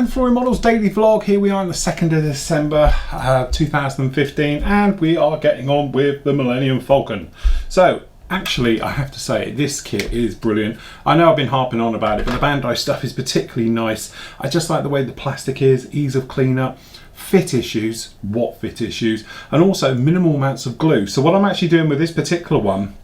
and Flory Models daily vlog. Here we are on the 2nd of December 2015, and we are getting on with the Millennium Falcon. So actually, I have to say, this kit is brilliant. I know I've been harping on about it, but the Bandai stuff is particularly nice. I just like the way the plastic is, ease of cleanup, fit issues, what fit issues, and also minimal amounts of glue. So what I'm actually doing with this particular one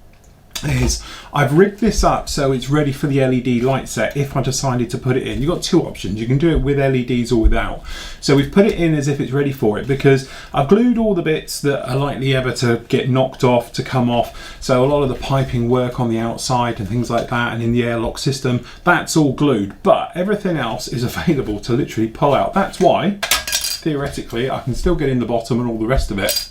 is I've rigged this up so it's ready for the LED light set if I decided to put it in. You've got two options. You can do it with LEDs or without. So we've put it in as if it's ready for it because I've glued all the bits that are likely ever to get knocked off, to come off. So a lot of the piping work on the outside and things like that, and in the airlock system, that's all glued. But everything else is available to literally pull out. That's why, theoretically, I can still get in the bottom and all the rest of it,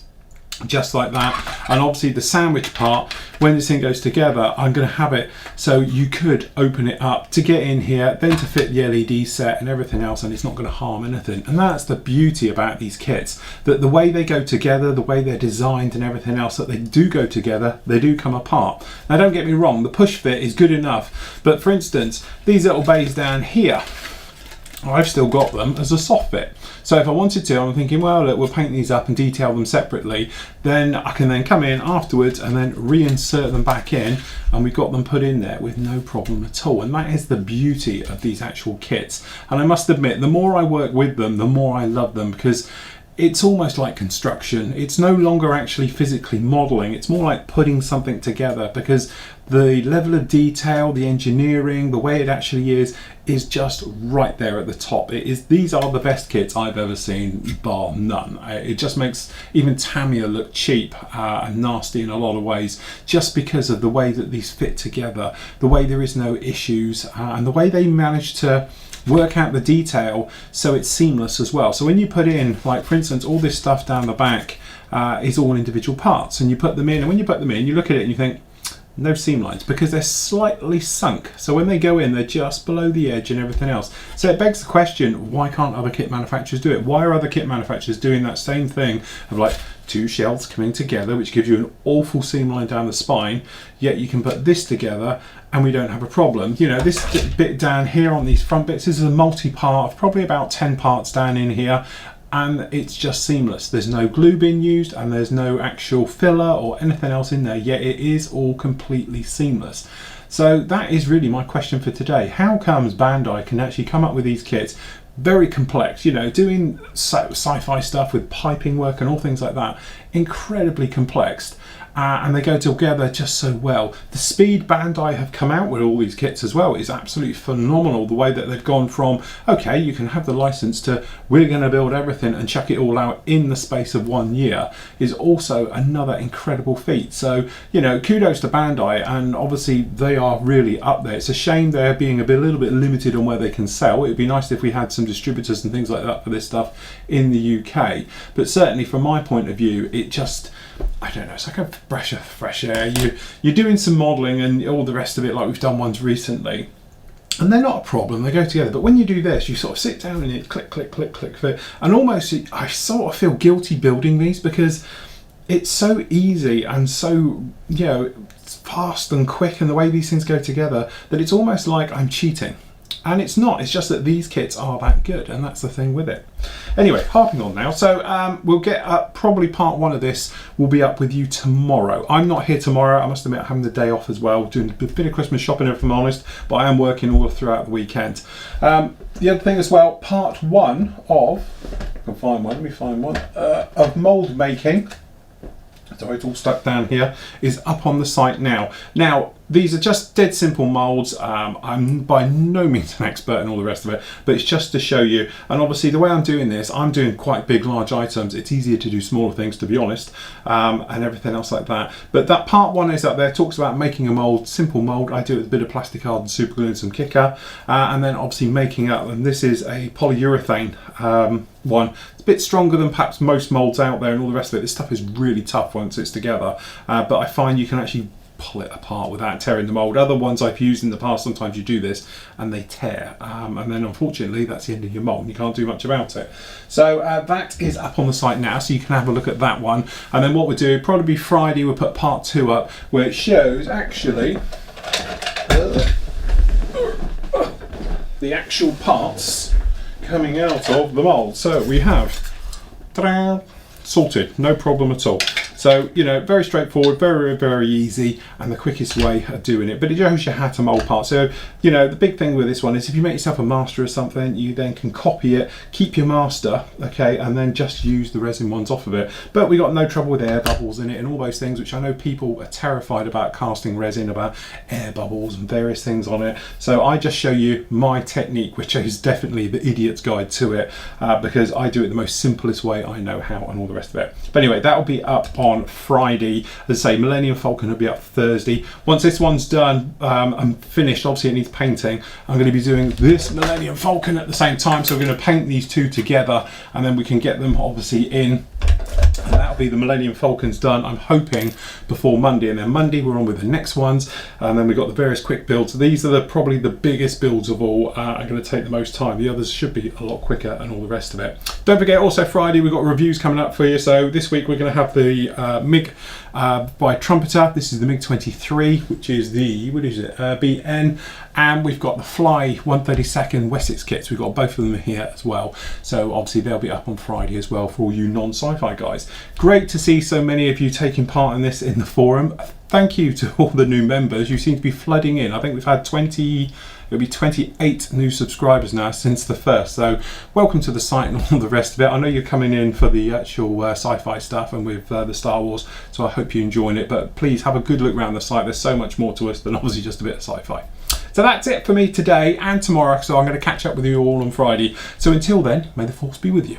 just like that. And obviously the sandwich part, when this thing goes together, I'm going to have it so you could open it up to get in here, then to fit the LED set and everything else, and it's not going to harm anything. And that's the beauty about these kits, that the way they go together, the way they're designed and everything else, that they do go together, they do come apart. Now don't get me wrong, the push fit is good enough, but for instance these little bays down here, I've still got them as a soft fit. So if I wanted to, I'm thinking, well, look, we'll paint these up and detail them separately. Then I can then come in afterwards and then reinsert them back in, and we've got them put in there with no problem at all. And that is the beauty of these actual kits. And I must admit, the more I work with them, the more I love them, because it's almost like construction. It's no longer actually physically modeling. It's more like putting something together, because the level of detail, the engineering, the way it actually is just right there at the top. It is. These are the best kits I've ever seen, bar none. It just makes even Tamiya look cheap and nasty in a lot of ways, just because of the way that these fit together, the way there is no issues, and the way they manage to work out the detail so it's seamless as well. So when you put in, like for instance, all this stuff down the back is all individual parts, and you put them in, and when you put them in, you look at it and you think, no seam lines, because they're slightly sunk. So when they go in, they're just below the edge and everything else. So it begs the question, why can't other kit manufacturers do it? Why are other kit manufacturers doing that same thing of like two shells coming together, which gives you an awful seam line down the spine, yet you can put this together and we don't have a problem? You know, this bit down here on these front bits, this is a multi-part of probably about 10 parts down in here, and it's just seamless. There's no glue being used, and there's no actual filler or anything else in there, yet it is all completely seamless. So that is really my question for today. How comes Bandai can actually come up with these kits, very complex, you know, doing sci-fi stuff with piping work and all things like that, incredibly complex, and they go together just so well. The speed Bandai have come out with all these kits as well is absolutely phenomenal. The way that they've gone from, okay, you can have the license, to we're going to build everything and chuck it all out in the space of 1 year is also another incredible feat. So, you know, kudos to Bandai, and obviously they are really up there. It's a shame they're being a little bit limited on where they can sell. It'd be nice if we had some distributors and things like that for this stuff in the UK, but certainly from my point of view, it just, I don't know, it's like a breath of fresh air. You're doing some modelling and all the rest of it, like we've done ones recently, and they're not a problem, they go together. But when you do this, you sort of sit down and it click, click, click, click, click, and almost I sort of feel guilty building these, because it's so easy and so, you know, fast and quick, and the way these things go together, that it's almost like I'm cheating. And it's not, it's just that these kits are that good, and that's the thing with it. Anyway, harping on now. So we'll get up, probably part one of this will be up with you tomorrow. I'm not here tomorrow, I must admit, I'm having the day off as well, doing a bit of Christmas shopping if I'm honest, but I am working all throughout the weekend. The other thing as well, part one of, I can find one, let me find one, of mould making. So it's all stuck down here, is up on the site now. Now, these are just dead simple molds. I'm by no means an expert in all the rest of it, but it's just to show you. And obviously the way I'm doing this, I'm doing quite big, large items. It's easier to do smaller things, to be honest, and everything else like that. But that part one is up there, talks about making a mold, simple mold. I do it with a bit of plastic hardened super glue and some kicker, and then obviously making up, and this is a polyurethane one. It's a bit stronger than perhaps most molds out there and all the rest of it. This stuff is really tough once it's together, but I find you can actually pull it apart without tearing the mold. Other ones I've used in the past, sometimes you do this and they tear, and then unfortunately that's the end of your mold and you can't do much about it. So that is up on the site now, so you can have a look at that one. And then what we'll do, probably Friday, we'll put part two up, where it shows actually the actual parts coming out of the mould. So we have, ta-da, sorted, no problem at all. So, you know, very straightforward, very, very easy, and the quickest way of doing it. But it shows you how to mould parts. So, you know, the big thing with this one is if you make yourself a master of something, you then can copy it, keep your master, okay, and then just use the resin ones off of it. But we got no trouble with air bubbles in it and all those things, which I know people are terrified about casting resin, about air bubbles and various things on it. So I just show you my technique, which is definitely the idiot's guide to it, because I do it the most simplest way I know how and all the rest of it. But anyway, that will be up on Friday. As I say, Millennium Falcon will be up Thursday. Once this one's done and finished, obviously it needs painting, I'm going to be doing this Millennium Falcon at the same time. So we're going to paint these two together and then we can get them obviously in. And that'll be the Millennium Falcons done, I'm hoping, before Monday. And then Monday we're on with the next ones. And then we've got the various quick builds. These are probably the biggest builds of all. Are going to take the most time. The others should be a lot quicker and all the rest of it. Don't forget, also Friday we've got reviews coming up for you. So this week we're going to have the MiG by Trumpeter. This is the MiG-23, which is the, what is it, BN. And we've got the Fly 132nd Wessex kits. We've got both of them here as well. So obviously they'll be up on Friday as well for all you non-sci-fi guys. Great to see so many of you taking part in this in the forum. Thank you to all the new members. You seem to be flooding in. I think we've had 28 new subscribers now since the first. So welcome to the site and all the rest of it. I know you're coming in for the actual sci-fi stuff and with the Star Wars. So I hope you're enjoying it. But please have a good look around the site. There's so much more to us than obviously just a bit of sci-fi. So that's it for me today and tomorrow. So I'm going to catch up with you all on Friday. So until then, may the force be with you.